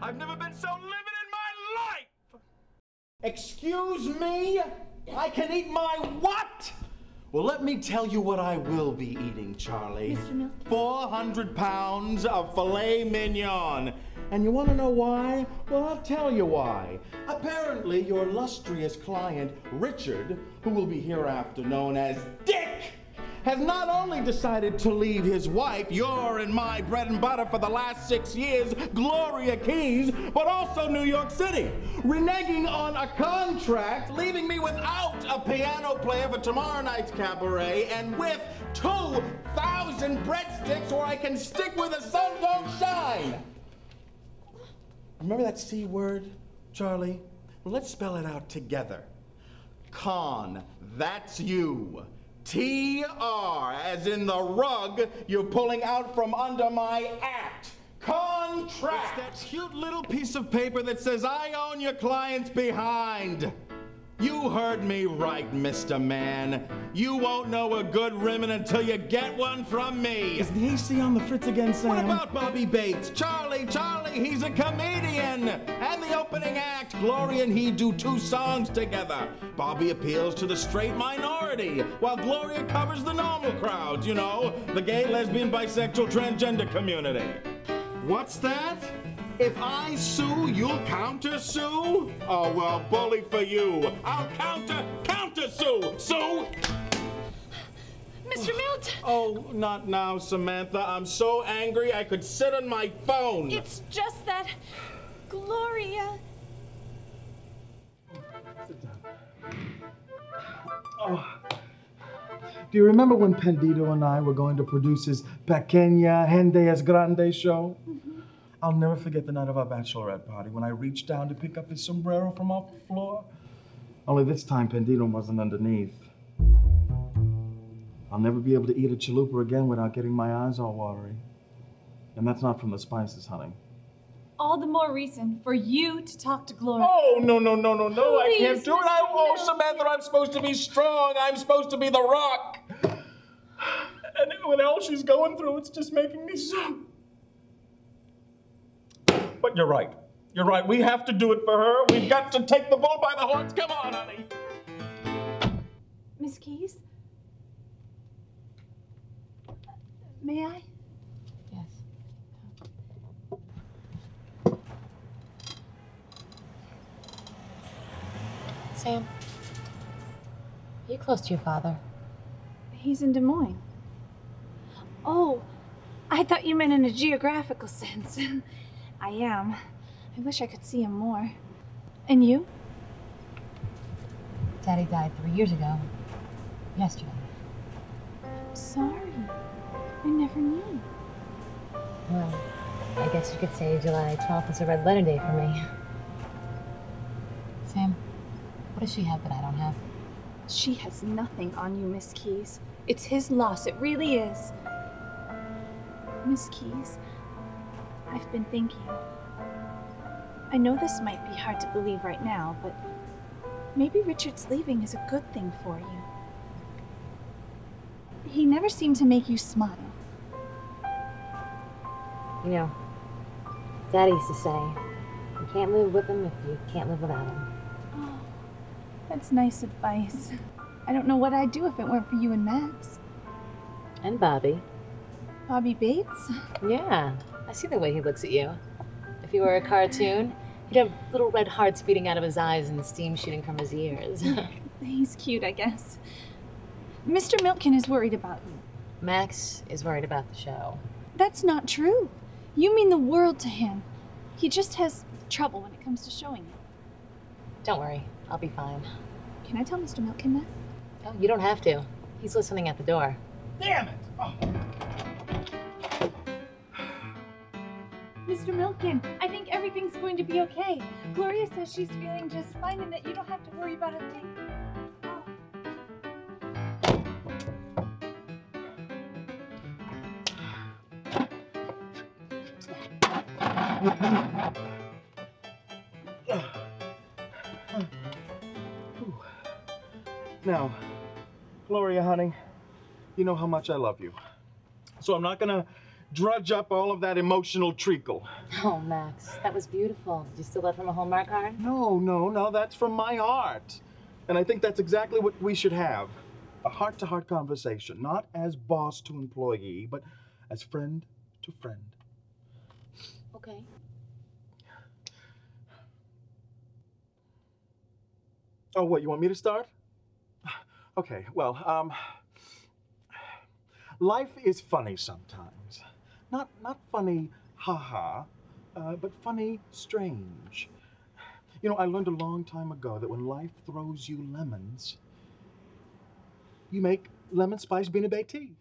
I've never been so livid in my life! Excuse me? I can eat my what? Well, let me tell you what I will be eating, Charlie. Mr. Milk. 400 pounds of filet mignon. And you want to know why? Well, I'll tell you why. Apparently, your illustrious client, Richard, who will be hereafter known as Dick, has not only decided to leave his wife, your and my bread and butter for the last 6 years, Gloria Keys, but also New York City, reneging on a contract, leaving me without a piano player for tomorrow night's cabaret, and with 2,000 breadsticks where I can stick where the sun don't shine. Remember that C word, Charlie? Well, let's spell it out together. Con, that's you. T-R, as in the rug you're pulling out from under my act. Contract. It's that cute little piece of paper that says I own your client's behind. You heard me right, Mr. Man. You won't know a good ribbon until you get one from me. Is the AC on the fritz again, Sam? What about Bobby Bates? Charlie, he's a comedian. And the opening act, Gloria and he do 2 songs together. Bobby appeals to the straight minority, while Gloria covers the normal crowds, you know, the gay, lesbian, bisexual, transgender community. What's that? If I sue, you'll counter-sue? Oh, well, bully for you. I'll counter-sue. Sue! Mr. Milt! Oh, not now, Samantha. I'm so angry I could sit on my phone. It's just that Gloria... Sit down. Oh. Do you remember when Pendito and I were going to produce his Pequeña Gente es Grande show? I'll never forget the night of our bachelorette party when I reached down to pick up his sombrero from off the floor. Only this time, Pendito wasn't underneath. I'll never be able to eat a chalupa again without getting my eyes all watery. And that's not from the spices, honey. All the more reason for you to talk to Gloria. Oh, no, I can't do it. Oh, Mr. Samantha, I'm supposed to be strong. I'm supposed to be the rock. And when all she's going through, it's just making me so... But you're right. You're right. We have to do it for her. We've got to take the bull by the horns. Come on, honey. Miss Keys? May I? Yes. Sam, are you close to your father? He's in Des Moines. Oh, I thought you meant in a geographical sense. I am. I wish I could see him more. And you? Daddy died 3 years ago. Yesterday. I'm sorry. I never knew. Well, I guess you could say July 12th is a red letter day for me. Sam, what does she have that I don't have? She has nothing on you, Miss Keys. It's his loss. It really is. Miss Keys, I've been thinking. I know this might be hard to believe right now, but maybe Richard's leaving is a good thing for you. He never seemed to make you smile. You know, Daddy used to say, you can't live with him if you can't live without him. Oh, that's nice advice. I don't know what I'd do if it weren't for you and Max. And Bobby. Bobby Bates? Yeah, I see the way he looks at you. If he were a cartoon, he'd have little red hearts beating out of his eyes and steam shooting from his ears. He's cute, I guess. Mr. Milton is worried about you. Max is worried about the show. That's not true. You mean the world to him. He just has trouble when it comes to showing it. Don't worry, I'll be fine. Can I tell Mr. Milton that? Oh, you don't have to. He's listening at the door. Damn it! Oh. Mr. Milton, I think everything's going to be okay. Gloria says she's feeling just fine and that you don't have to worry about a thing. Now, Gloria, honey, you know how much I love you. So I'm not gonna drudge up all of that emotional treacle. Oh, Max, that was beautiful. Did you steal that from a Hallmark card? No, that's from my heart. And I think that's exactly what we should have. A heart-to-heart conversation, not as boss to employee, but as friend to friend. Okay. Oh, what, you want me to start? Okay, well, life is funny sometimes. Not funny, ha-ha, but funny, strange. You know, I learned a long time ago that when life throws you lemons, you make lemon spice Bean Bay tea.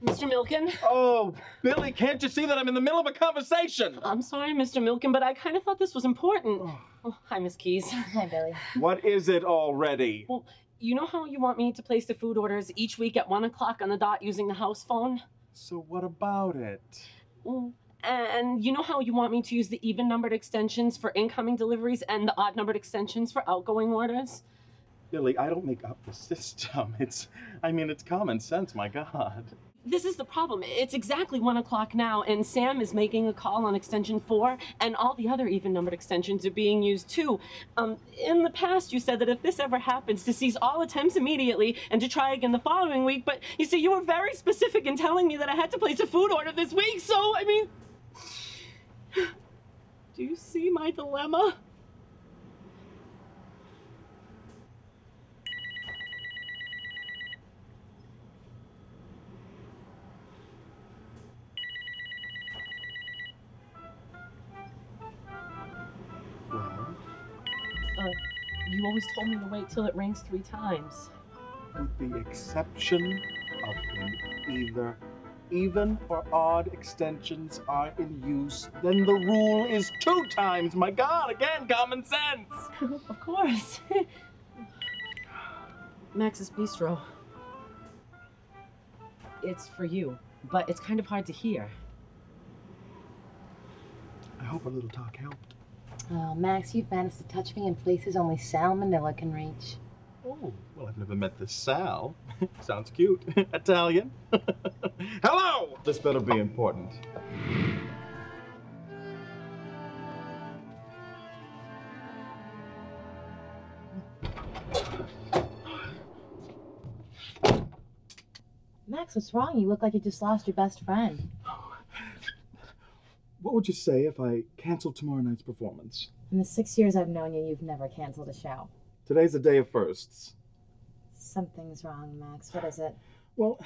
Mr. Milken? Oh, Billy, can't you see that I'm in the middle of a conversation? I'm sorry, Mr. Milken, but I kind of thought this was important. Oh, hi, Miss Keys. Hi, Billy. What is it already? Well, you know how you want me to place the food orders each week at 1 o'clock on the dot using the house phone? So what about it? And you know how you want me to use the even-numbered extensions for incoming deliveries and the odd-numbered extensions for outgoing orders? Billy, I don't make up the system. It's common sense, my God. This is the problem. It's exactly 1 o'clock now, and Sam is making a call on extension 4, and all the other even-numbered extensions are being used too. In the past, you said that if this ever happens, to cease all attempts immediately and to try again the following week, but you see, you were very specific in telling me that I had to place a food order this week, so, I mean... Do you see my dilemma? You always told me to wait till it rings 3 times. With the exception of when either even or odd extensions are in use, then the rule is 2 times. My God, again, common sense. Of course. Max's Bistro. It's for you, but it's kind of hard to hear. I hope a little talk helped. Oh, Max, you've managed to touch me in places only Sal Manila can reach. Oh, well, I've never met this Sal. Sounds cute. Italian. Hello! This better be important. Max, what's wrong? You look like you just lost your best friend. What would you say if I canceled tomorrow night's performance? In the 6 years I've known you, you've never canceled a show. Today's a day of firsts. Something's wrong, Max. What is it? Well,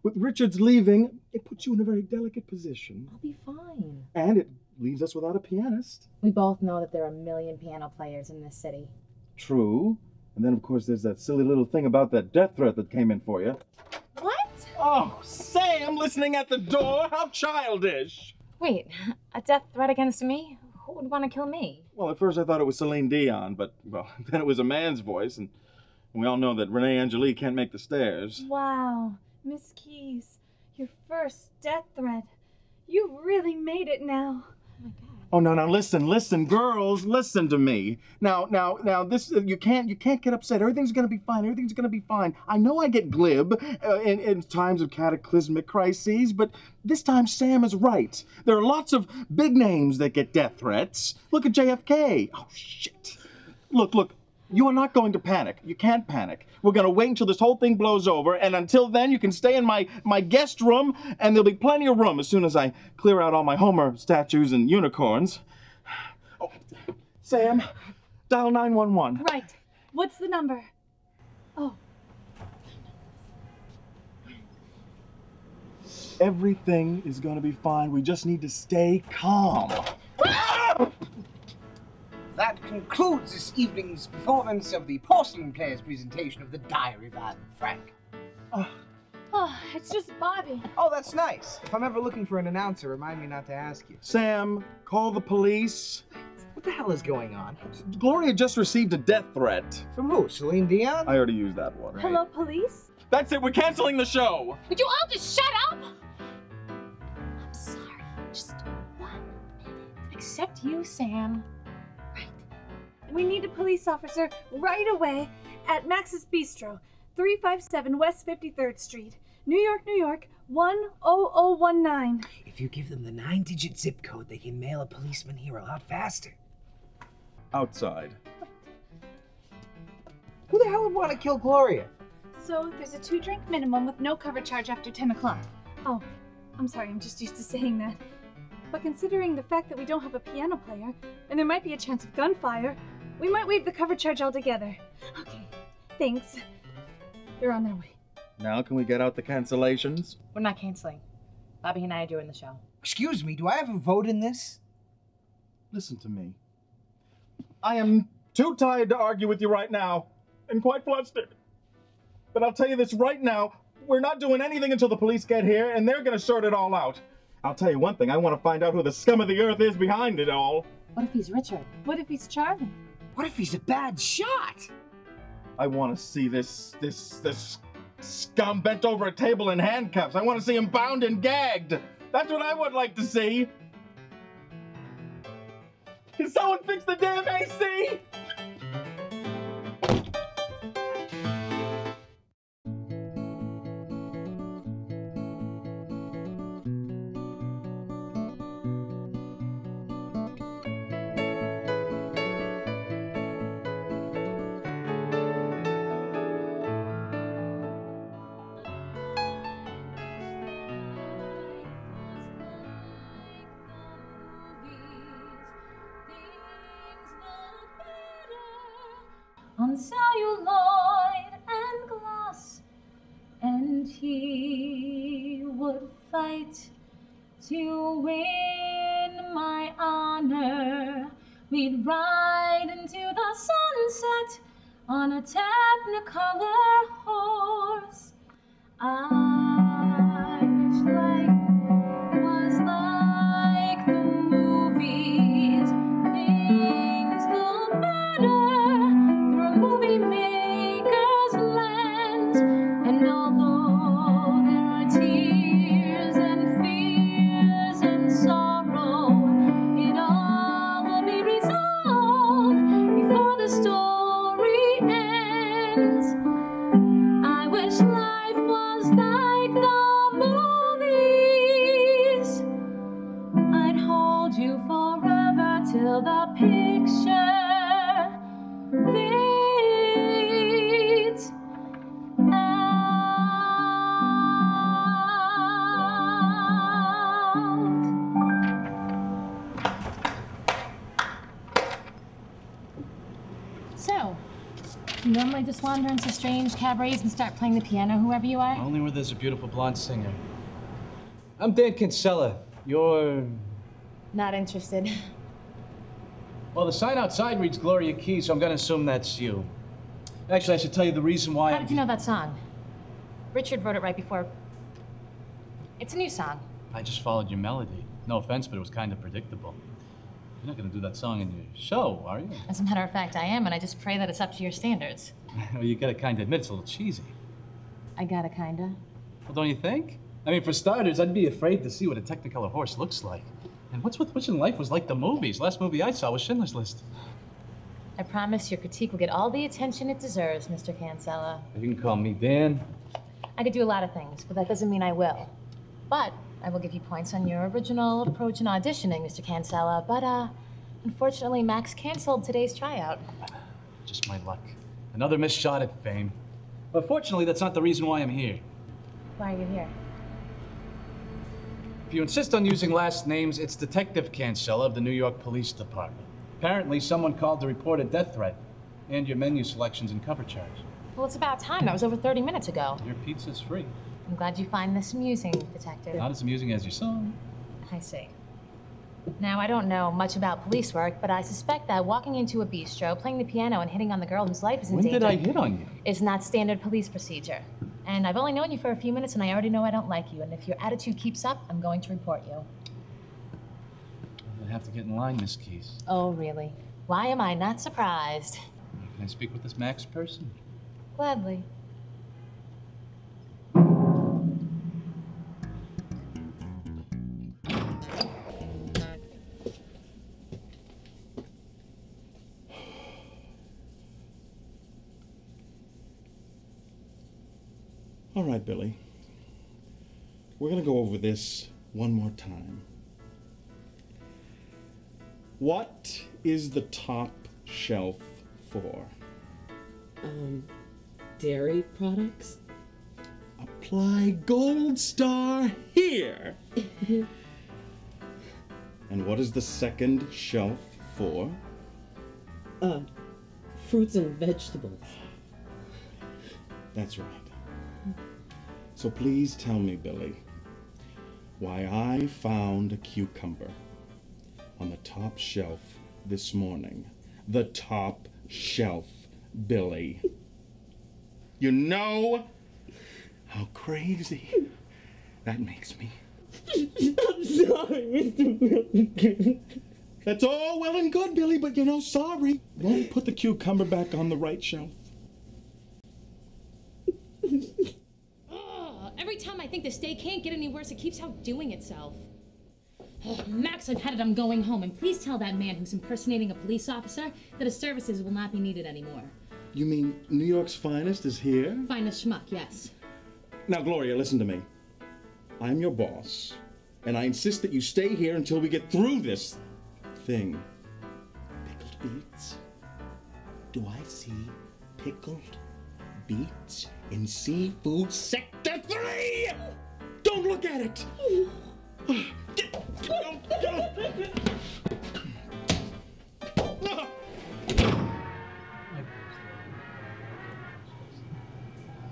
with Richard's leaving, it puts you in a very delicate position. I'll be fine. And it leaves us without a pianist. We both know that there are a million piano players in this city. True. And then, of course, there's that silly little thing about that death threat that came in for you. What? Oh, Sam listening at the door? How childish! Wait, a death threat against me? Who would want to kill me? Well, at first I thought it was Celine Dion, but, well, then it was a man's voice, and we all know that Renee Angeli can't make the stairs. Wow, Miss Keys, your first death threat. You've really made it now. Oh my God. Oh, no, listen, girls, listen to me. Now, this, you can't get upset. Everything's gonna be fine. I know I get glib in times of cataclysmic crises, but this time Sam is right. There are lots of big names that get death threats. Look at JFK. Oh, shit. Look, you are not going to panic. You can't panic. We're gonna wait until this whole thing blows over, and until then, you can stay in my guest room, and there'll be plenty of room as soon as I clear out all my Homer statues and unicorns. Oh, Sam, dial 911. Right. What's the number? Oh. Everything is gonna be fine. We just need to stay calm. That concludes this evening's performance of the Porcelain Players presentation of the Diary of Anne Frank. Oh, it's just Bobby. Oh, that's nice. If I'm ever looking for an announcer, remind me not to ask you. Sam, call the police. What the hell is going on? Gloria just received a death threat. From who? Celine Dion? I already used that one. Hello, police? That's it, we're canceling the show. Would you all just shut up? I'm sorry. Just 1 minute. Except you, Sam. We need a police officer right away at Max's Bistro, 357 West 53rd Street, New York, New York, 10019. If you give them the 9-digit zip code, they can mail a policeman here a lot faster. Outside. Who the hell would want to kill Gloria? So there's a 2-drink minimum with no cover charge after 10 o'clock. Oh, I'm sorry, I'm just used to saying that. But considering the fact that we don't have a piano player, and there might be a chance of gunfire, we might waive the cover charge altogether. Okay, thanks. They're on their way. Now can we get out the cancellations? We're not canceling. Bobby and I are doing the show. Excuse me, do I have a vote in this? Listen to me. I am too tired to argue with you right now, and quite flustered. But I'll tell you this right now, we're not doing anything until the police get here, and they're gonna sort it all out. I'll tell you one thing, I want to find out who the scum of the earth is behind it all. What if he's Richard? What if he's Charlie? What if he's a bad shot? I want to see this scum bent over a table in handcuffs. I want to see him bound and gagged. That's what I would like to see. Can someone fix the damn AC? On celluloid and glass, and he would fight to win my honor. We'd ride into the sunset on a technicolor horse. I wish life was like the movies. Things look better through a movie maker's lens. And although there are tears and fears and sorrow, it all will be resolved before the story ends. I wish life was like the movies. I'd hold you forever till the picture fades out. So, you normally just wander into strange cabarets and start playing the piano, whoever you are? Only where there's a beautiful blonde singer. I'm Dan Kinsella. You're... Not interested. Well, the sign outside reads Gloria Keys, so I'm gonna assume that's you. Actually, I should tell you the reason why How did you know that song? Richard wrote it right before. It's a new song. I just followed your melody. No offense, but it was kind of predictable. You're not gonna do that song in your show, are you? As a matter of fact, I am, and I just pray that it's up to your standards. Well, you gotta kind of admit it's a little cheesy. I gotta kinda. Well, don't you think? I mean, for starters, I'd be afraid to see what a Technicolor horse looks like. And what's with wishing life was like the movies? Last movie I saw was Schindler's List. I promise your critique will get all the attention it deserves, Mr. Cancella. You can call me Dan. I could do a lot of things, but that doesn't mean I will. But I will give you points on your original approach in auditioning, Mr. Cancella. But, unfortunately, Max canceled today's tryout. Just my luck. Another missed shot at fame. But fortunately, that's not the reason why I'm here. Why are you here? If you insist on using last names, it's Detective Cancella of the New York Police Department. Apparently, someone called to report a death threat, and your menu selections and cover charge. Well, it's about time. That was over 30 minutes ago. Your pizza's free. I'm glad you find this amusing, Detective. Not as amusing as your song. I see. Now, I don't know much about police work, but I suspect that walking into a bistro, playing the piano, and hitting on the girl whose life is in When danger... did I hit on you? ...is not standard police procedure. And I've only known you for a few minutes, and I already know I don't like you. And if your attitude keeps up, I'm going to report you. I'm gonna have to get in line, Miss Keys. Oh, really? Why am I not surprised? Can I speak with this Max person? Gladly. All right, Billy. we're gonna go over this one more time. What is the top shelf for? Dairy products? Apply gold star here. And what is the second shelf for? Fruits and vegetables. That's right. So please tell me, Billy, why I found a cucumber on the top shelf this morning. The top shelf, Billy. You know how crazy that makes me. I'm sorry, Mr. Milton. That's all well and good, Billy, but you know, sorry won't put the cucumber back on the right shelf. Every time I think this day can't get any worse, it keeps outdoing itself. Max, I've had it. I'm going home. And please tell that man who's impersonating a police officer that his services will not be needed anymore. You mean New York's finest is here? Finest schmuck, yes. Now, Gloria, listen to me. I'm your boss, and I insist that you stay here until we get through this thing. Pickled beets? Do I see pickled beets in seafood sector 3? Don't look at it!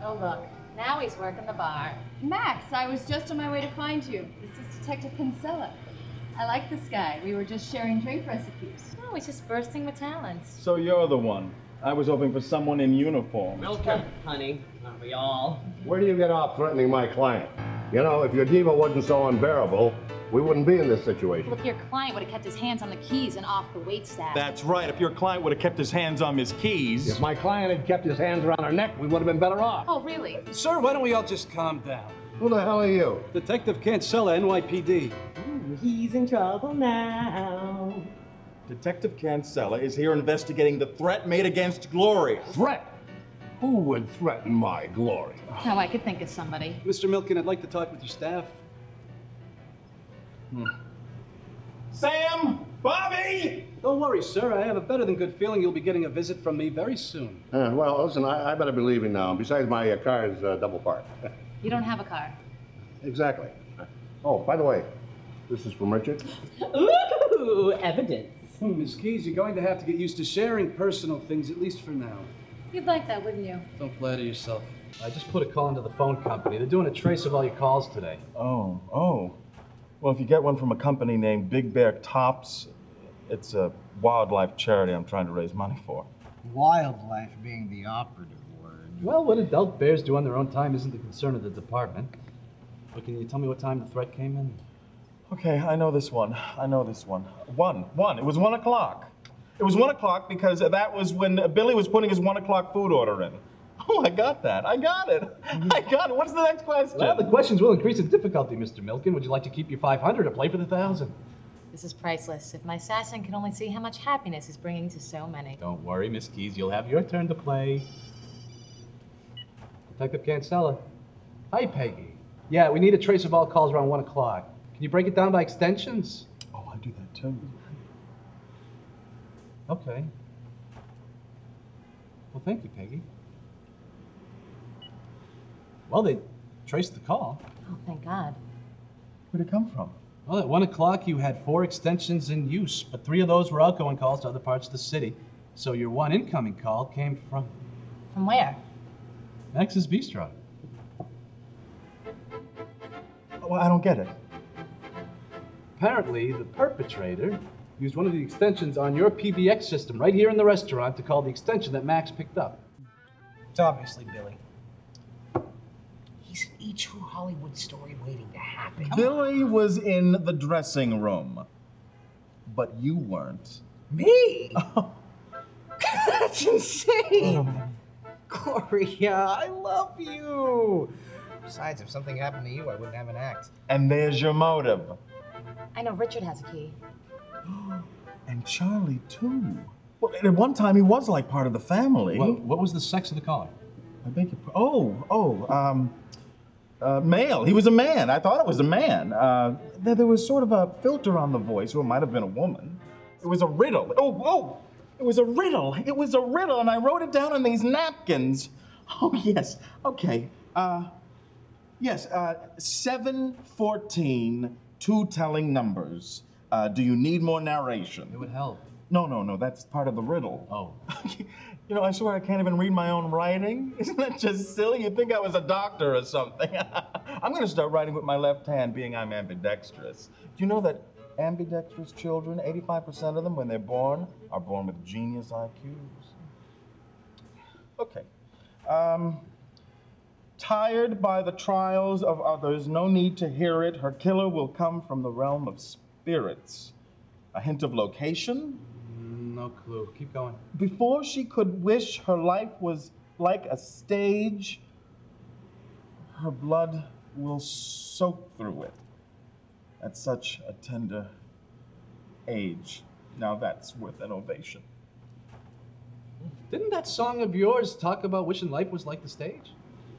Oh, look. Now he's working the bar. Max, I was just on my way to find you. This is Detective Kinsella. I like this guy. We were just sharing drink recipes. Oh, he's just bursting with talents. So you're the one. I was hoping for someone in uniform. Welcome, honey. Aren't we all? Where do you get off threatening my client? You know, if your diva wasn't so unbearable, we wouldn't be in this situation. Well, if your client would have kept his hands on the keys and off the waitstaff. That's right. If your client would have kept his hands on his keys. If my client had kept his hands around her neck, we would have been better off. Oh, really? Sir, why don't we all just calm down? Who the hell are you? Detective Cancella, NYPD. Ooh, he's in trouble now. Detective Cancella is here investigating the threat made against Gloria. Threat? Who would threaten my glory? Oh, I could think of somebody. Mr. Milken, I'd like to talk with your staff. Sam! Bobby! Don't worry, sir. I have a better than good feeling you'll be getting a visit from me very soon. Well, listen, I better be leaving now. Besides, my car is double parked. You don't have a car. Exactly. Oh, by the way, this is from Richard. Ooh, evidence. Miss Keys, you're going to have to get used to sharing personal things, at least for now. You'd like that, wouldn't you? Don't flatter yourself. I just put a call into the phone company. They're doing a trace of all your calls today. Oh. Well, if you get one from a company named Big Bear Tops, it's a wildlife charity I'm trying to raise money for. Wildlife being the operative word. Well, what adult bears do on their own time isn't the concern of the department. But can you tell me what time the threat came in? Okay, I know this one. One. It was 1 o'clock. It was 1 o'clock because that was when Billy was putting his 1 o'clock food order in. Oh, I got that. I got it. What's the next question? Well, the questions will increase in difficulty, Mr. Milken. Would you like to keep your 500 or play for the 1,000? This is priceless. If my assassin can only see how much happiness he's bringing to so many. Don't worry, Miss Keys. You'll have your turn to play. Detective Cancella. Hi, Peggy. Yeah, we need a trace of all calls around 1 o'clock. Can you break it down by extensions? Oh, I do that too. Okay. Well, thank you, Peggy. Well, they traced the call. Oh, thank God. Where'd it come from? Well, at 1 o'clock, you had 4 extensions in use, but 3 of those were outgoing calls to other parts of the city. So your 1 incoming call came from... From where? Max's Bistro. Well, I don't get it. Apparently, the perpetrator used one of the extensions on your PBX system right here in the restaurant to call the extension that Max picked up. It's obviously Billy. He's an true Hollywood story waiting to happen. Billy was in the dressing room, but you weren't. Me? That's insane! Gloria, I love you! Besides, if something happened to you, I wouldn't have an act. And there's your motive. I know Richard has a key. And Charlie, too. Well, at one time, he was like part of the family. What was the sex of the caller? I beg your pardon. Male. He was a man. I thought it was a man. There was sort of a filter on the voice, or it might have been a woman. It was a riddle. Oh! It was a riddle. It was a riddle, and I wrote it down on these napkins. Oh, yes. Okay. Yes, 714, two telling numbers. Do you need more narration? It would help. No, that's part of the riddle. Oh. You know, I swear I can't even read my own writing. Isn't that just silly? You'd think I was a doctor or something. I'm gonna start writing with my left hand, being I'm ambidextrous. Do you know that ambidextrous children, 85% of them, when they're born, are born with genius IQs? Okay. Tired by the trials of others, no need to hear it. Her killer will come from the realm of spirits. A hint of location? No clue. Keep going. Before she could wish her life was like a stage, her blood will soak through it at such a tender age. Now that's worth an ovation. Didn't that song of yours talk about wishing life was like the stage?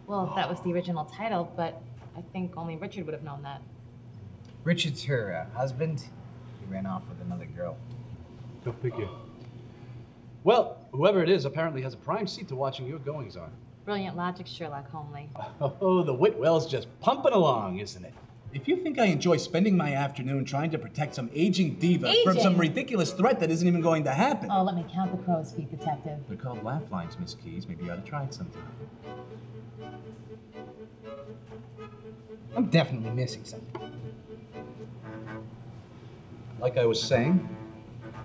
Well, that was the original title, but I think only Richard would have known that. Richard's her husband. He ran off with another girl. Go figure. Well, whoever it is apparently has a prime seat to watching your goings-on. Brilliant logic, Sherlock Holmes. Oh, the Whitwell's just pumping along, isn't it? If you think I enjoy spending my afternoon trying to protect some aging diva from some ridiculous threat that isn't even going to happen. Oh, let me count the crow's feet, Detective. They're called laugh lines, Miss Keys. Maybe you ought to try it sometime. I'm definitely missing something. Like I was saying,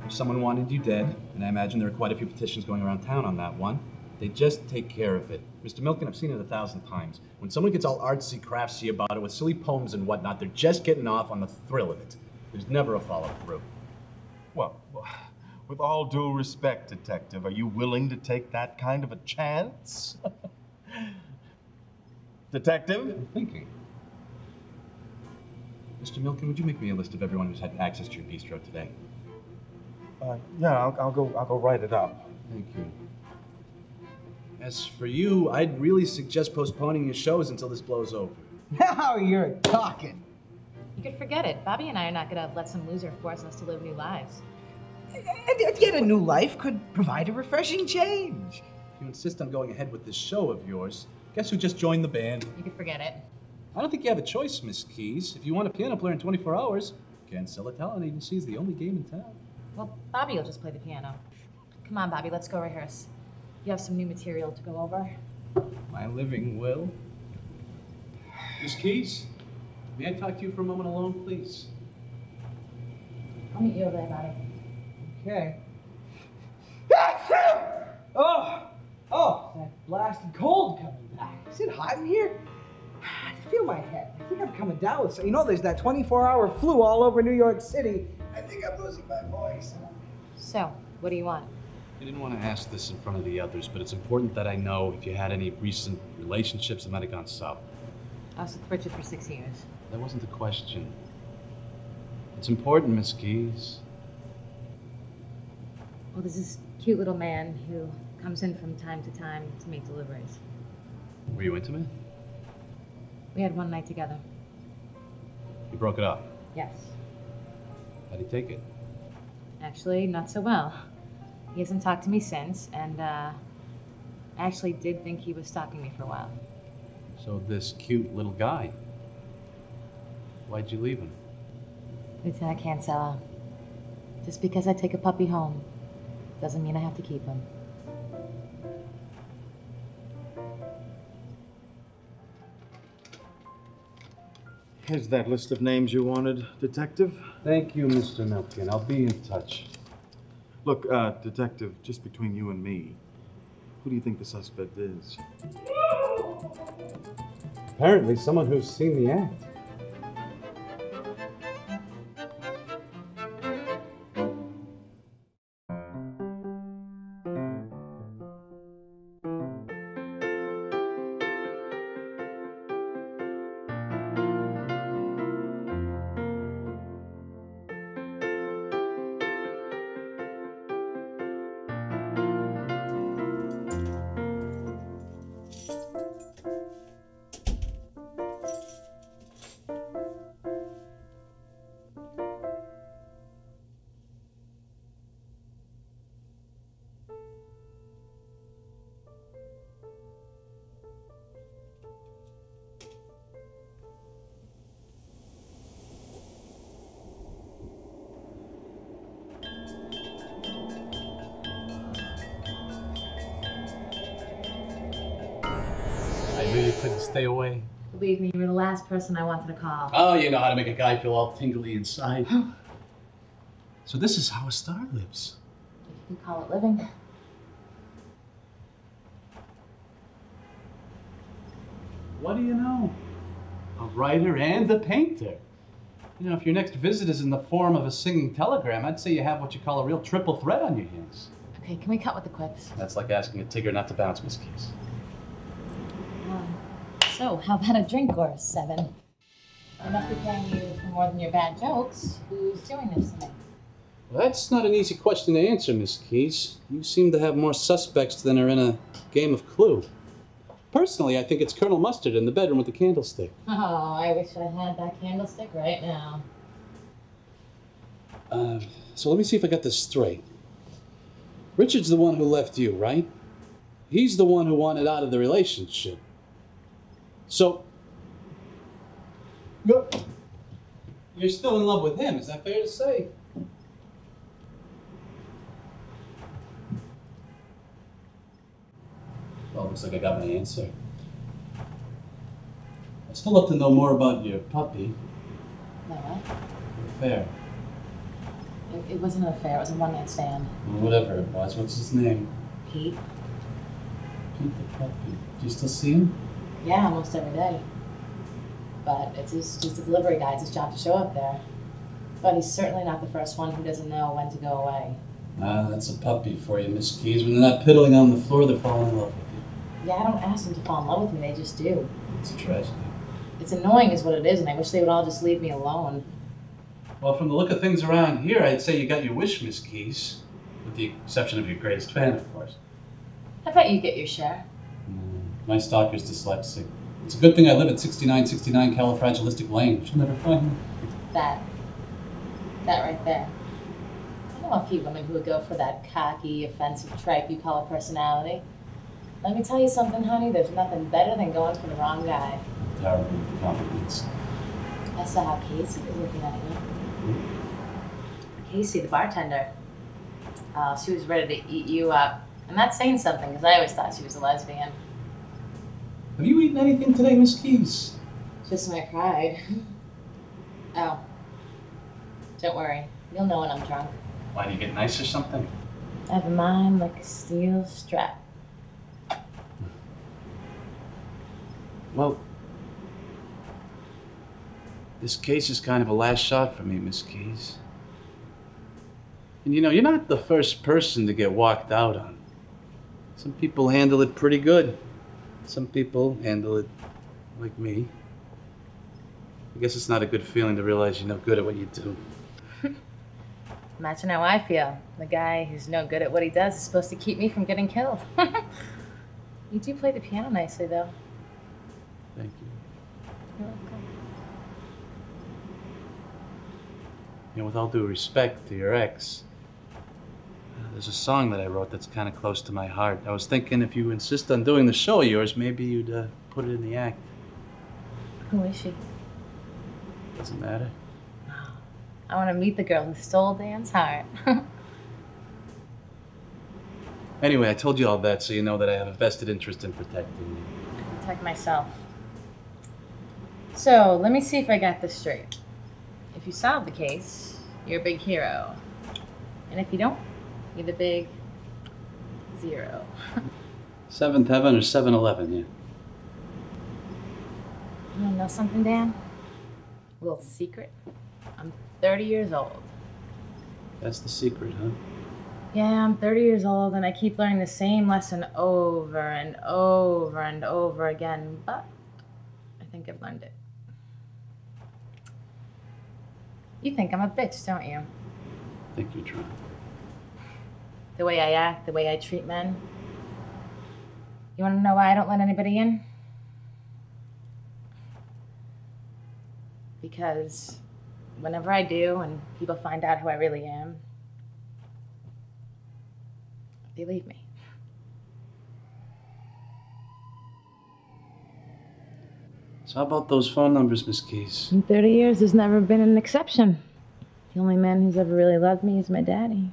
if someone wanted you dead, and I imagine there are quite a few petitions going around town on that one, they just take care of it. Mr. Milken, I've seen it 1,000 times. When someone gets all artsy, craftsy about it with silly poems and whatnot, they're just getting off on the thrill of it. There's never a follow-through. Well, with all due respect, Detective, are you willing to take that kind of a chance? Detective? I'm thinking. Mr. Milken, would you make me a list of everyone who's had access to your bistro today? Yeah, I'll go write it up. Thank you. As for you, I'd really suggest postponing your shows until this blows over. Now you're talking. You could forget it. Bobby and I are not going to let some loser force us to live new lives. And yet a new life could provide a refreshing change. If you insist on going ahead with this show of yours, guess who just joined the band? You could forget it. I don't think you have a choice, Miss Keys. If you want a piano player in 24 hours, Cancella Talent Agency is the only game in town. Well, Bobby will just play the piano. Come on, Bobby, let's go rehearse. You have some new material to go over. My living will. Miss Keys, may I talk to you for a moment alone, please? I'll meet you over there, Bobby. Okay. Oh, that blasted cold coming back. Is it hot in here? I feel my head. I think I'm coming down with something. You know, there's that 24-hour flu all over New York City. I think I'm losing my voice. So, what do you want? I didn't want to ask this in front of the others, but it's important that I know if you had any recent relationships that might have gone south. I was with Richard for 6 years. That wasn't the question. It's important, Miss Keys. Well, there's this cute little man who comes in from time to time to make deliveries. Were you intimate? We had one night together. You broke it up? Yes. How'd he take it? Actually, not so well. He hasn't talked to me since, and I actually did think he was stalking me for a while. So this cute little guy, why'd you leave him? Lieutenant Cancella, just because I take a puppy home doesn't mean I have to keep him. Here's that list of names you wanted, Detective. Thank you, Mr. Milken. I'll be in touch. Look, Detective, just between you and me, who do you think the suspect is? Apparently someone who's seen the act. really couldn't stay away. Believe me, you were the last person I wanted to call. Oh, you know how to make a guy feel all tingly inside. So this is how a star lives. You can call it living. What do you know? A writer and a painter. You know, if your next visit is in the form of a singing telegram, I'd say you have what you call a real triple threat on your hands. Okay, can we cut with the quips? That's like asking a Tigger not to bounce, Miss Keys. So, how about a drink or 7? I must be paying you for more than your bad jokes. Who's doing this to me? Well, that's not an easy question to answer, Miss Keys. You seem to have more suspects than are in a game of Clue. Personally, I think it's Colonel Mustard in the bedroom with the candlestick. Oh, I wish I had that candlestick right now. So let me see if I got this straight. Richard's the one who left you, right? He's the one who wanted out of the relationship. So, you're still in love with him, is that fair to say? Well, looks like I got my answer. I'd still love to know more about your puppy. No, what? Affair. It wasn't an affair, it was a one-night stand. Well, whatever it was, what's his name? Pete? Pete the puppy. Do you still see him? Yeah, almost every day. But it's just a delivery guy, it's his job to show up there. But he's certainly not the first one who doesn't know when to go away. Ah, that's a puppy for you, Miss Keys. When they're not piddling on the floor, they're falling in love with you. Yeah, I don't ask them to fall in love with me, they just do. It's a tragedy. It's annoying is what it is, and I wish they would all just leave me alone. Well, from the look of things around here, I'd say you got your wish, Miss Keys. With the exception of your greatest fan, of course. I bet you get your share. My stalker's dyslexic. It's a good thing I live at 6969 Califragilistic Lane. She'll never find me. That right there. I know a few women who would go for that cocky, offensive tripe you call a personality. Let me tell you something, honey, there's nothing better than going for the wrong guy. Terrible compliments. I saw how Casey was looking at you. Casey, the bartender. She was ready to eat you up. I'm not saying something, because I always thought she was a lesbian. Have you eaten anything today, Miss Keys? Just my pride. Oh. Don't worry. You'll know when I'm drunk. Why, do you get nice or something? I have a mind like a steel strap. Well, this case is kind of a last shot for me, Miss Keys. And you know, you're not the first person to get walked out on. Some people handle it pretty good. Some people handle it like me. I guess it's not a good feeling to realize you're no good at what you do. Imagine how I feel. The guy who's no good at what he does is supposed to keep me from getting killed. You do play the piano nicely, though. Thank you. You're welcome. You know, with all due respect to your ex, there's a song that I wrote that's kind of close to my heart. I was thinking if you insist on doing the show of yours, maybe you'd put it in the act. Who is she? Doesn't matter. I want to meet the girl who stole Dan's heart. Anyway, I told you all that so you know that I have a vested interest in protecting you. Protect myself. So, let me see if I got this straight. If you solve the case, you're a big hero. And if you don't, you're the big 0. Seventh Heaven or 7-Eleven, yeah. You wanna know something, Dan? A little secret. I'm 30 years old. That's the secret, huh? Yeah, I'm 30 years old and I keep learning the same lesson over and over and over again, but I think I've learned it. You think I'm a bitch, don't you? I think you're trying. The way I act, the way I treat men. You wanna know why I don't let anybody in? Because whenever I do and people find out who I really am, they leave me. So how about those phone numbers, Miss Keys? In 30 years, there's never been an exception. The only man who's ever really loved me is my daddy.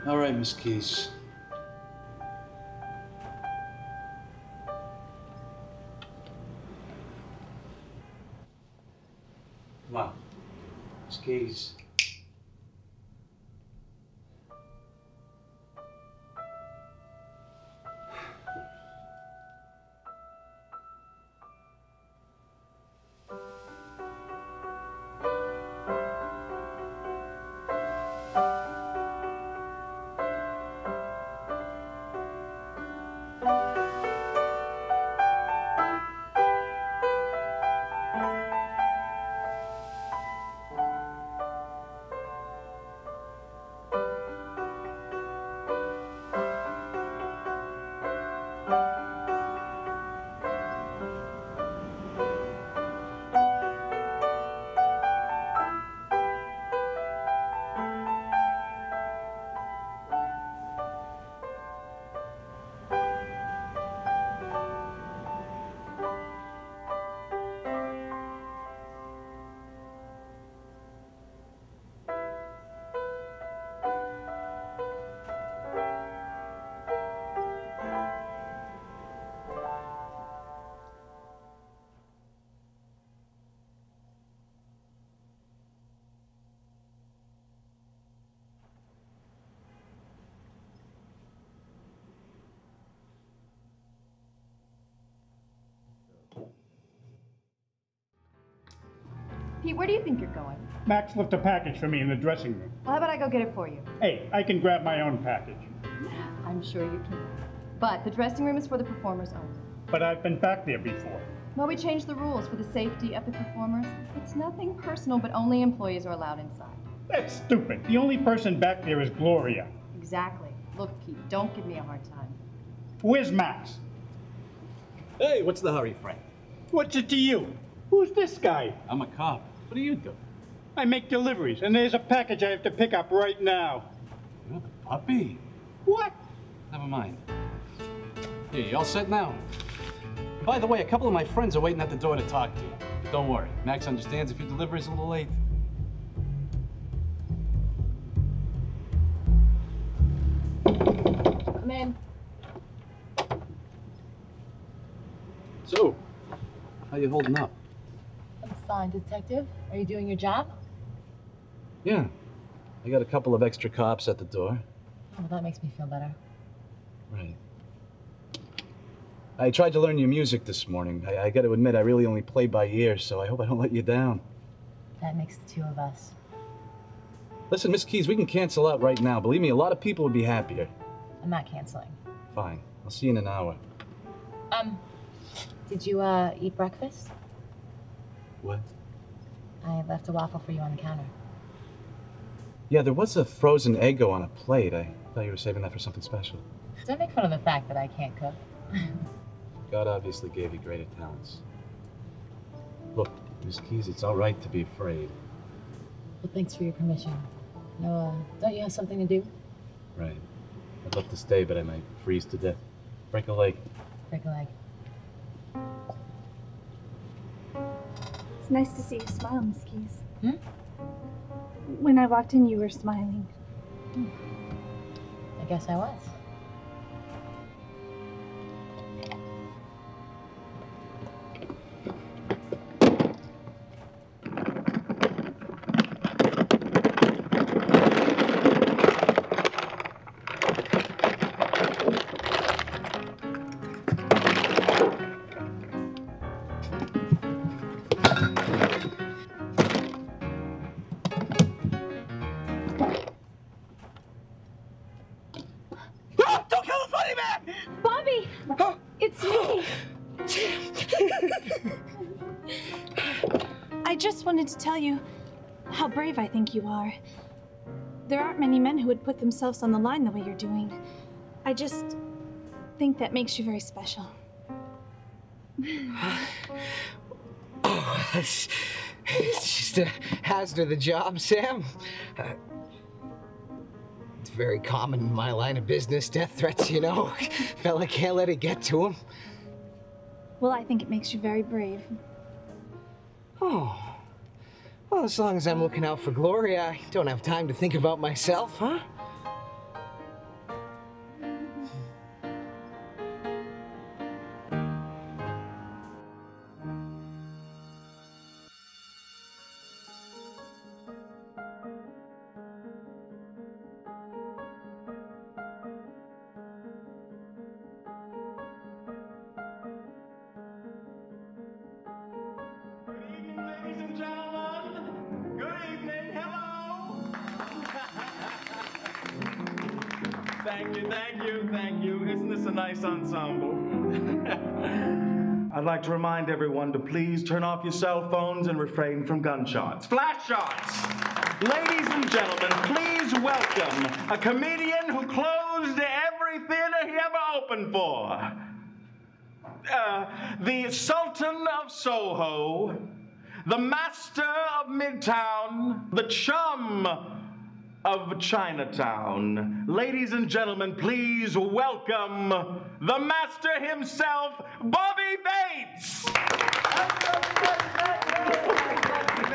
All right, Miss Keys. Come on. Miss Keys. Pete, where do you think you're going? Max left a package for me in the dressing room. Well, how about I go get it for you? Hey, I can grab my own package. I'm sure you can. But the dressing room is for the performers only. But I've been back there before. Well, we changed the rules for the safety of the performers. It's nothing personal, but only employees are allowed inside. That's stupid. The only person back there is Gloria. Exactly. Look, Pete, don't give me a hard time. Where's Max? Hey, what's the hurry, Frank? What's it to you? Who's this guy? I'm a cop. What do you do? I make deliveries, and there's a package I have to pick up right now. You're the puppy. What? Never mind. Here, you all set now? By the way, a couple of my friends are waiting at the door to talk to you. But don't worry, Max understands if your delivery's a little late. Come in. So, how you holding up? I'm fine, Detective. Are you doing your job? Yeah. I got a couple of extra cops at the door. Oh, well, that makes me feel better. Right. I tried to learn your music this morning. I got to admit, I really only play by ear, so I hope I don't let you down. That makes the two of us. Listen, Miss Keys, we can cancel out right now. Believe me, a lot of people would be happier. I'm not canceling. Fine. I'll see you in an hour. Did you, eat breakfast? What? I left a waffle for you on the counter. Yeah, there was a frozen Eggo on a plate. I thought you were saving that for something special. Don't make fun of the fact that I can't cook. God obviously gave you greater talents. Look, Miss Keys, it's all right to be afraid. Well, thanks for your permission. No, don't you have something to do? Right. I'd love to stay, but I might freeze to death. Break a leg. Break a leg. It's nice to see you smile, Miss Keys. Hmm? When I walked in, you were smiling. I guess I was. Bobby! It's me! I just wanted to tell you how brave I think you are. There aren't many men who would put themselves on the line the way you're doing. I just think that makes you very special. Oh, it's just a hazard of the job, Sam. It's very common in my line of business, death threats, you know. Fella can't let it get to him. Well, I think it makes you very brave. Oh. Well, as long as I'm looking out for Gloria, I don't have time to think about myself, huh? Thank you, thank you, thank you. Isn't this a nice ensemble? I'd like to remind everyone to please turn off your cell phones and refrain from gunshots. Flash shots! Ladies and gentlemen, please welcome a comedian who closed every theater he ever opened for. The Sultan of Soho, the Master of Midtown, the Chum of Chinatown. Ladies and gentlemen, please welcome the master himself, Bobby Bates!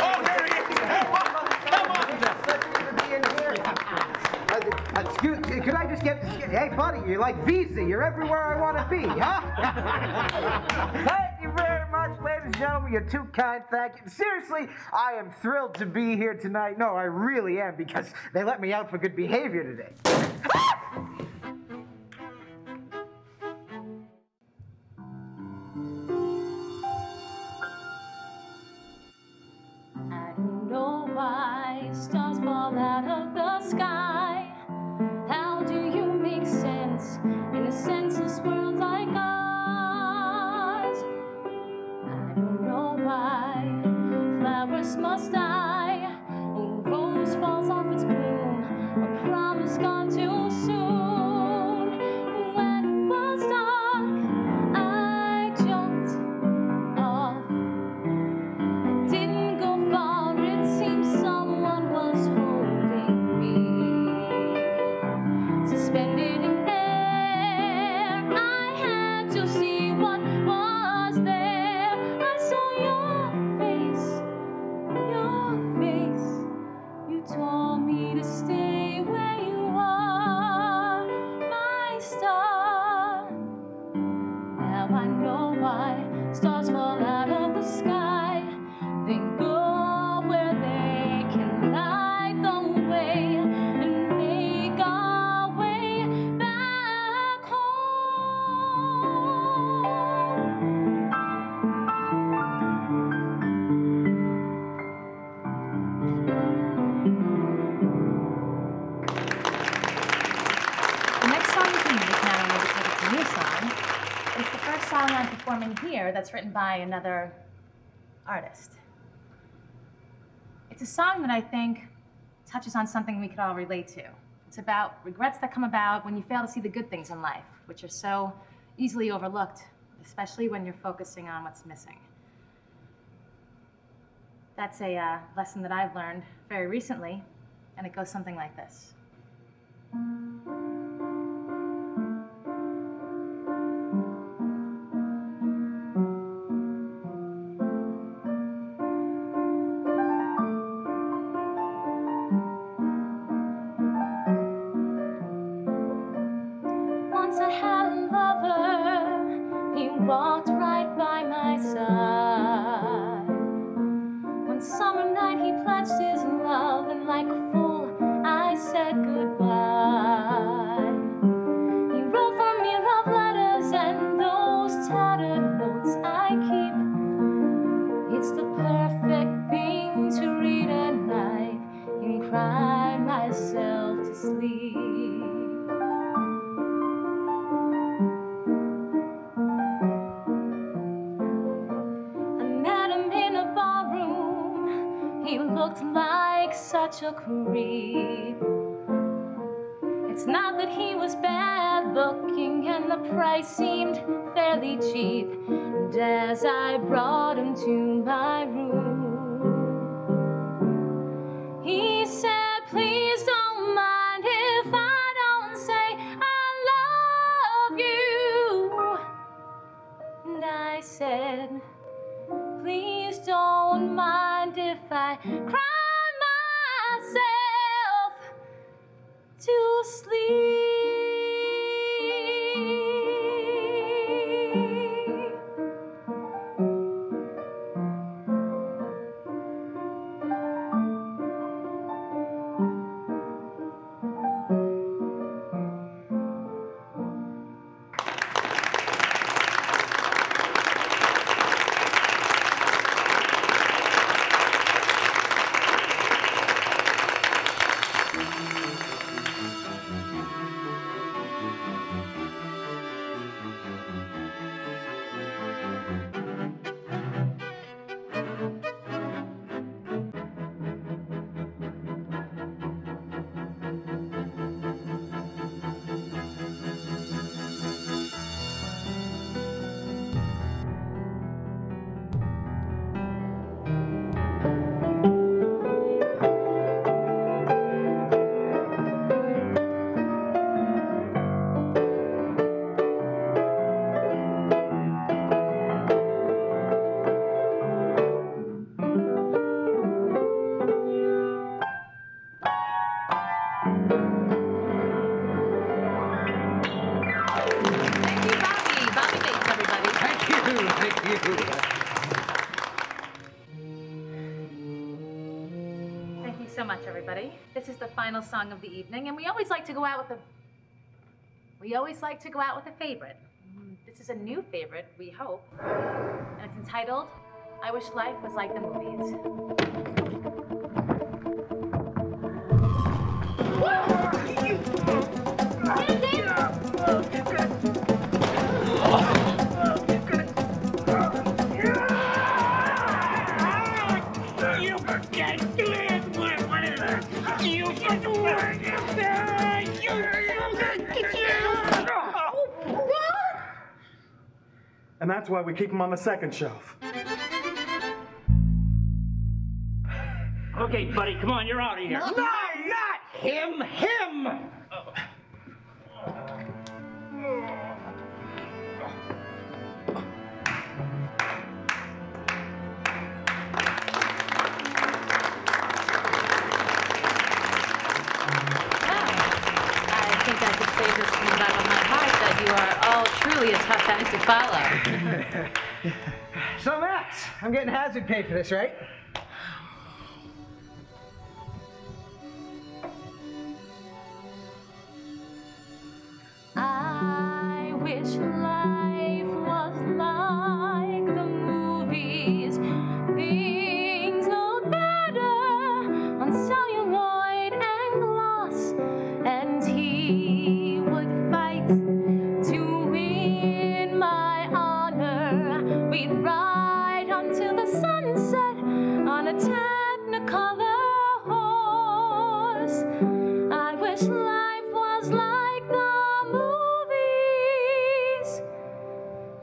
Oh, there he is! Come on! Excuse me, could I just get, hey buddy, you're like Visa, you're everywhere I want to be, huh? Thank you very much, ladies and gentlemen, you're too kind, thank you. Seriously, I am thrilled to be here tonight. No, I really am, because they let me out for good behavior today. I don't know why stars fall out of the sky. How do you make sense in a senseless world like ours? I don't know why flowers must die. A rose falls off its bloom, a promise gone too soon. When it was dark, I jumped off. I didn't go far, it seemed someone was holding me. Suspended in air, I had to see what was there. I saw your face, you told me to stay where you are, my star. Now I know why stars fall out of the sky. They go where they can light the way and make our way back The next song you can use not only because it's a new song, it's the first song I'm performing here that's written by another artist. It's a song that I think touches on something we could all relate to. It's about regrets that come about when you fail to see the good things in life, which are so easily overlooked, especially when you're focusing on what's missing. That's a lesson that I've learned very recently, and it goes something like this. Once I had a lover, he walked right by my side. One summer night he pledged his love, and like a fool I said goodbye. He wrote for me love letters, and those tattered notes I keep. It's the perfect thing to read at night and cry myself to sleep. He looked like such a creep. It's not that he was bad looking, and the price seemed fairly cheap. And as I brought him to my room, he said, please don't mind if I don't say I love you. And I said, please don't mind if I cry myself to sleep. Thank you so much, everybody. This is the final song of the evening, and we always like to go out with a favorite. This is a new favorite, we hope, and it's entitled "I Wish Life Was Like the Movies." And that's why we keep them on the second shelf. Okay, buddy, come on, you're out of here. No, not him, him! Truly a tough act to follow. So, Max, I'm getting hazard pay for this, right? I wish life was like the movies. Things look better on celluloid and gloss, and he would fight to win my honor. We'd ride until the sunset on a Technicolor horse. I wish life was like the movies.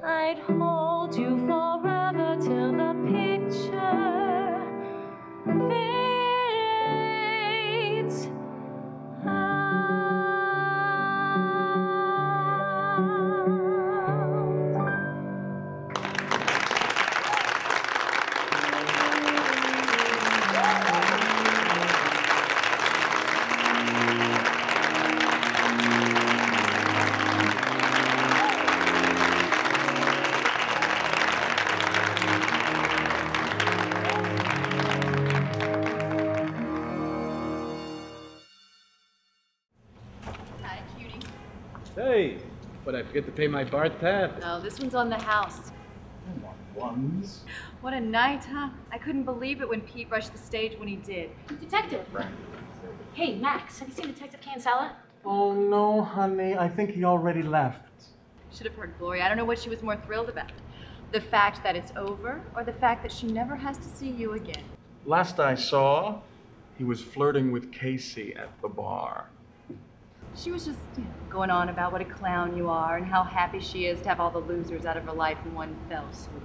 I'd hold you forever till the picture fades out. Hey, but I forget to pay my BART tab. No, this one's on the house. Ones. What a night, huh? I couldn't believe it when Pete rushed the stage when he did. Detective. Hey, Max, have you seen Detective Kinsella? Oh, no, honey. I think he already left. Should have heard Gloria. I don't know what she was more thrilled about. The fact that it's over, or the fact that she never has to see you again. Last I saw, he was flirting with Casey at the bar. She was just, going on about what a clown you are and how happy she is to have all the losers out of her life in one fell swoop.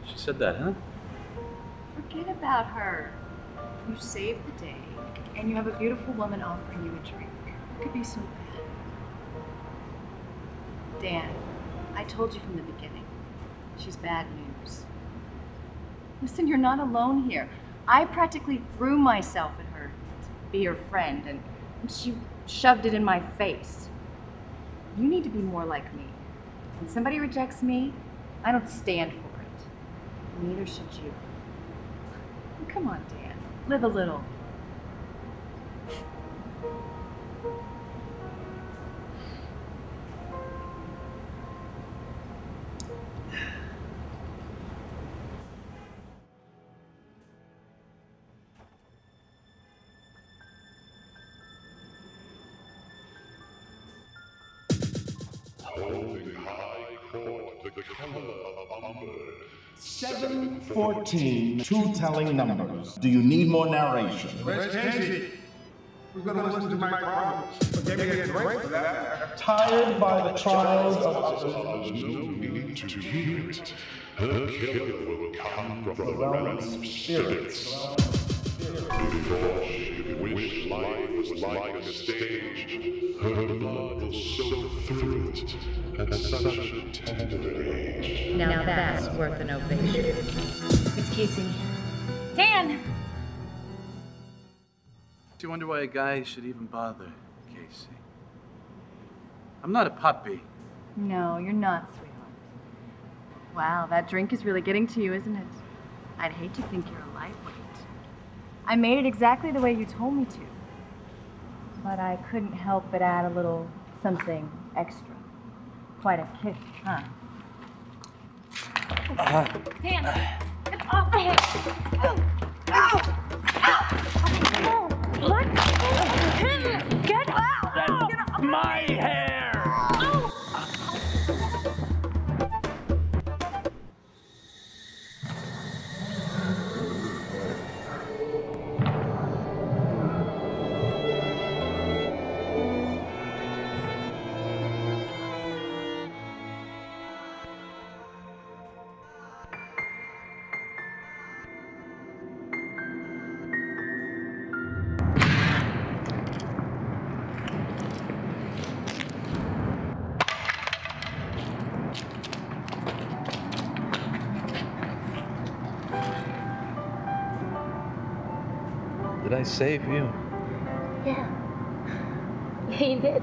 She said that, huh? Forget about her. You saved the day, and you have a beautiful woman offering you a drink. What could be so bad? Dan, I told you from the beginning. She's bad news. Listen, you're not alone here. I practically threw myself at her to be her friend, and she shoved it in my face. You need to be more like me. When somebody rejects me, I don't stand for it. Neither should you. Come on, Dan. Live a little. Holding high court, the color of umber. 714, two telling numbers. Do you need more narration? Where's Casey? Who's gonna listen to my problems? Give me a break for that. Tired by the trials of There's no need to hear it. Her killer will come from the realms of spirits. Before she could wish life was like a stage, her blood will soak through it at such a tender age. Now that's worth an ovation. It's Casey. Dan! Do you wonder why a guy should even bother, Casey? I'm not a puppy. No, you're not, sweetheart. Wow, that drink is really getting to you, isn't it? I'd hate to think you're a lightweight. I made it exactly the way you told me to. But I couldn't help but add a little something extra. Quite a kick, huh? Dan, get off my head! Ow! Ow! Let him get out! That's my hair! Did I save you? Yeah. Yeah, you did.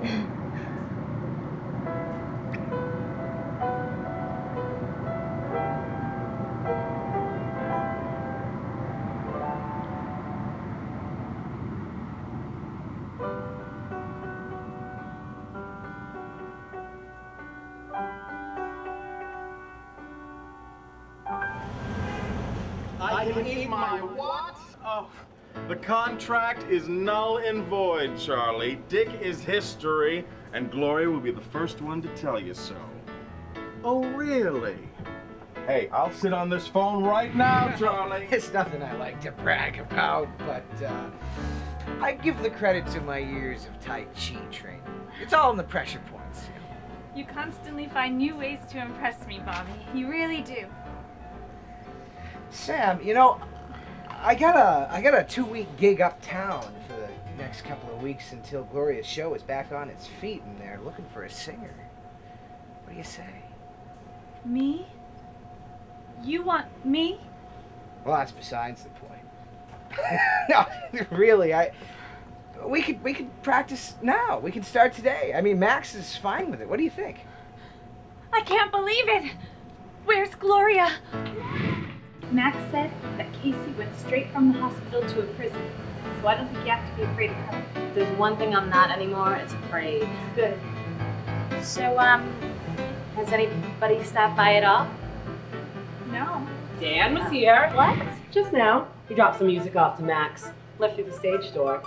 I can eat my what? Oh, the contract is null and void, Charlie. Dick is history, and Gloria will be the first one to tell you so. Oh, really? Hey, I'll sit on this phone right now, Charlie. It's nothing I like to brag about, but I give the credit to my years of Tai Chi training. It's all in the pressure points. You constantly find new ways to impress me, Bobby. You really do. Sam, you know, I got a 2-week gig uptown for the next couple of weeks until Gloria's show is back on its feet, and they're looking for a singer. What do you say? Me? You want me? Well, that's besides the point. No, really, we could practice now. We can start today. I mean, Max is fine with it. What do you think? I can't believe it! Where's Gloria? Max said that Casey went straight from the hospital to a prison, so I don't think you have to be afraid of her. If there's one thing I'm not anymore, it's afraid. Good. So, has anybody stopped by at all? No. Dan was here. What? Just now. He dropped some music off to Max. Left through the stage door.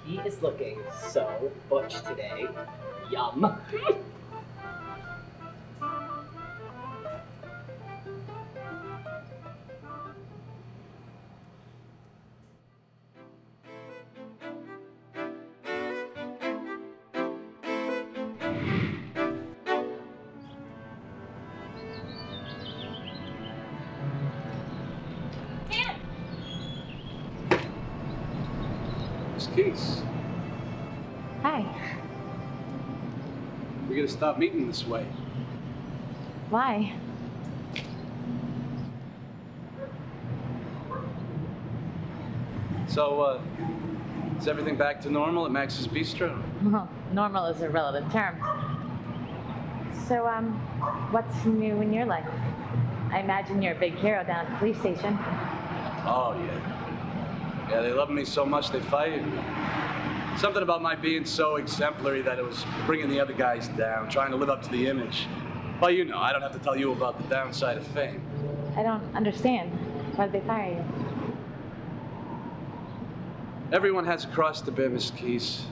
He is looking so butch today. Yum. Keys. Hi. We're gonna stop meeting this way. Why? So, is everything back to normal at Max's Bistro? Well, normal is a relative term. So, what's new in your life? I imagine you're a big hero down at the police station. Oh, yeah. Yeah, they love me so much they fired me. Something about my being so exemplary that it was bringing the other guys down, trying to live up to the image. Well, you know, I don't have to tell you about the downside of fame. I don't understand. Why did they fire you? Everyone has a cross to bear, Miss Keys.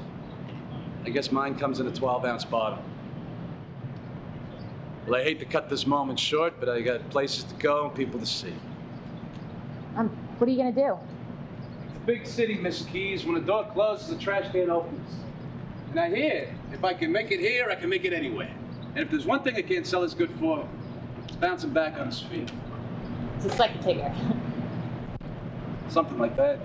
I guess mine comes in a 12-ounce bottle. Well, I hate to cut this moment short, but I got places to go and people to see. What are you gonna do? Big city, Miss Keys. When a door closes, the trash can opens. And I hear, if I can make it here, I can make it anywhere. And if there's one thing I can't sell as good for, it's bouncing back on his feet. It's a psychic ticker. Something like that.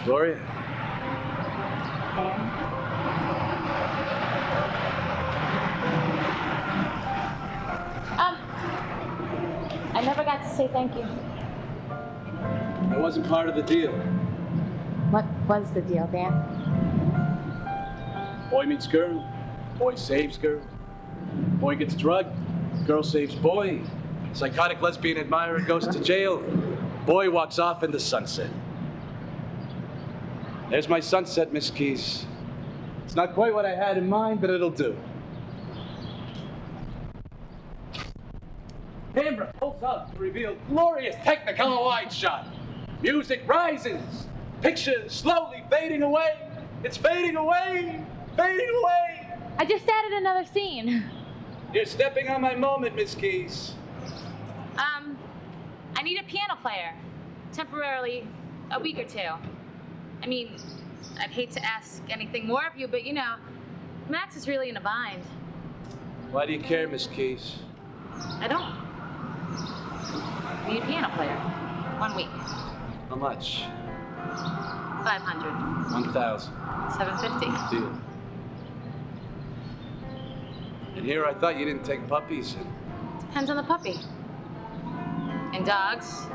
Gloria? I never got to say thank you. That wasn't part of the deal. What was the deal, Dan? Boy meets girl. Boy saves girl. Boy gets drugged. Girl saves boy. Psychotic lesbian admirer goes to jail. Boy walks off in the sunset. There's my sunset, Miss Keys. It's not quite what I had in mind, but it'll do. Camera pulls up to reveal glorious Technicolor wide shot. Music rises. Picture slowly fading away. It's fading away, fading away. I just added another scene. You're stepping on my moment, Miss Keys. I need a piano player. Temporarily, a week or two. I mean, I'd hate to ask anything more of you, but you know, Max is really in a bind. Why do you care, Miss Keys? I don't. Need a piano player. 1 week. How much? 500. 1,000. 750. Deal. And here I thought you didn't take puppies. Depends on the puppy. And dogs,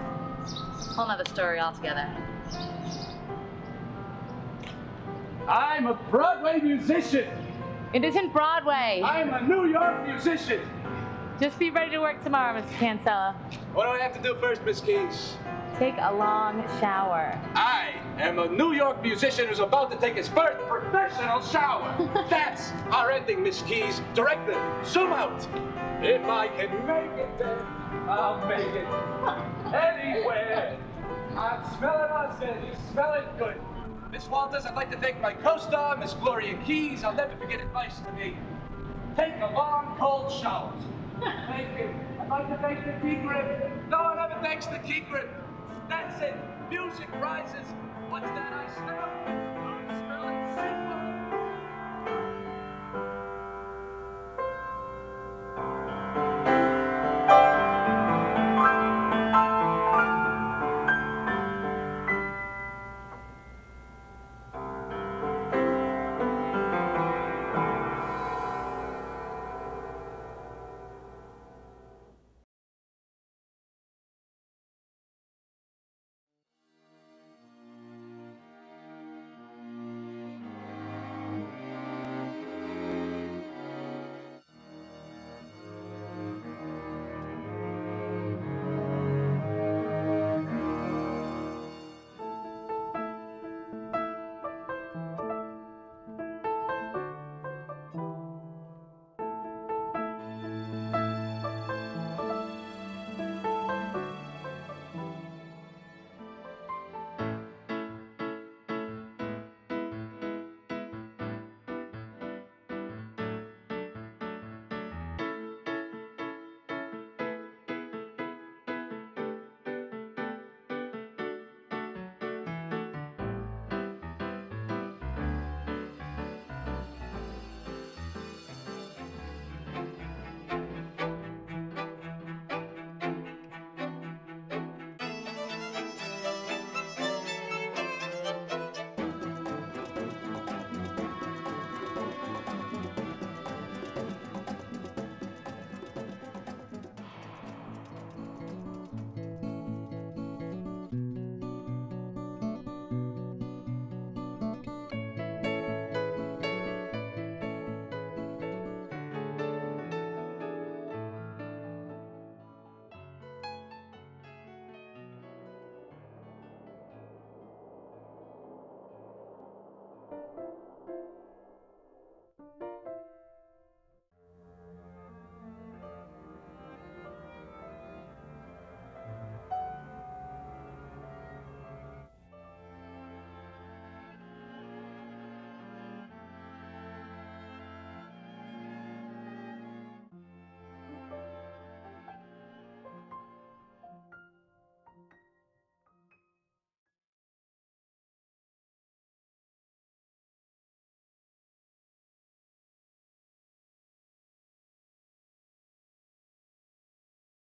whole nother story altogether. I'm a Broadway musician. It isn't Broadway. I'm a New York musician. Just be ready to work tomorrow, Mr. Cancella. What do I have to do first, Miss Keys? Take a long shower. I am a New York musician who's about to take his first professional shower. That's our ending, Miss Keys. Director, zoom out. If I can make it there, I'll make it anywhere. I'm smelling us and you smell it good. Miss Walters, I'd like to thank my co-star, Miss Gloria Keys. I'll never forget advice to me. Take a long, cold shower. Thank you. I'd like to thank the key grip. No one ever thanks the key grip. That's it. Music rises. What's that I smell?